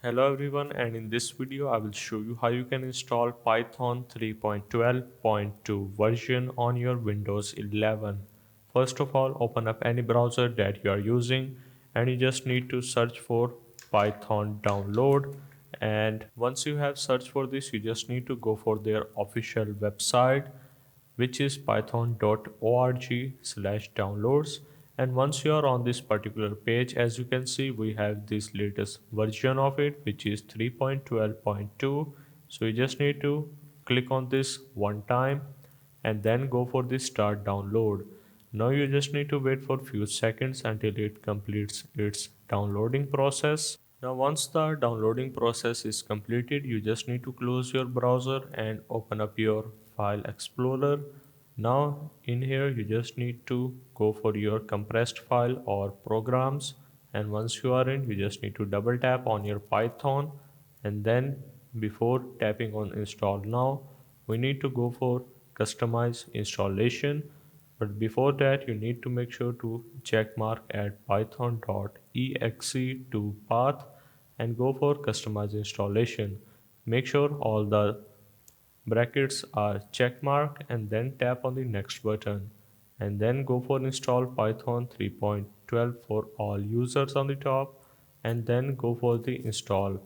Hello everyone, and in this video I will show you how you can install Python 3.12.2 version on your Windows 11. First of all, open up any browser that you are using and you just need to search for Python download, and once you have searched for this you just need to go for their official website, which is python.org/downloads. And once you are on this particular page, as you can see, we have this latest version of it, which is 3.12.2. So you just need to click on this one time and then go for the start download. Now you just need to wait for few seconds until it completes its downloading process. Now once the downloading process is completed, you just need to close your browser and open up your file explorer. Now in here you just need to go for your compressed file or programs, and once you are in, you just need to double tap on your Python, and then before tapping on install now, we need to go for customize installation. But before that, you need to make sure to check mark at python.exe to path and go for customize installation. Make sure all the brackets are check marked and then tap on the next button, and then go for install Python 3.12 for all users on the top, and then go for the install.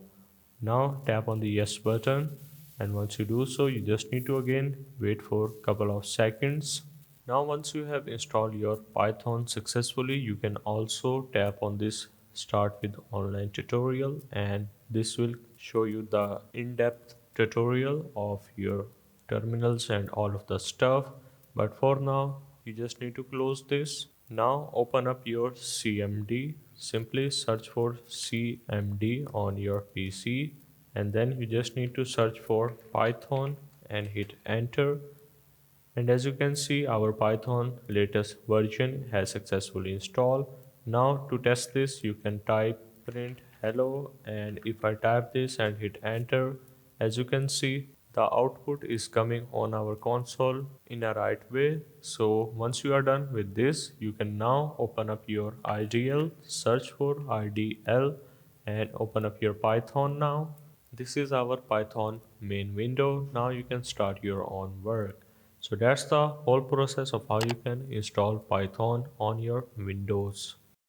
Now tap on the yes button, and once you do so you just need to again wait for a couple of seconds. Now once you have installed your Python successfully, you can also tap on this start with online tutorial, and this will show you the in-depth tutorial of your terminals and all of the stuff. But for now you just need to close this. Now open up your CMD. Simply search for CMD on your PC, and then you just need to search for Python and hit enter. And as you can see, our Python latest version has successfully installed. Now to test this, you can type print hello, and if I type this and hit enter, as you can see, the output is coming on our console in a right way. So once you are done with this, you can now open up your IDL, search for IDL, and open up your Python now. This is our Python main window. Now you can start your own work. So that's the whole process of how you can install Python on your Windows.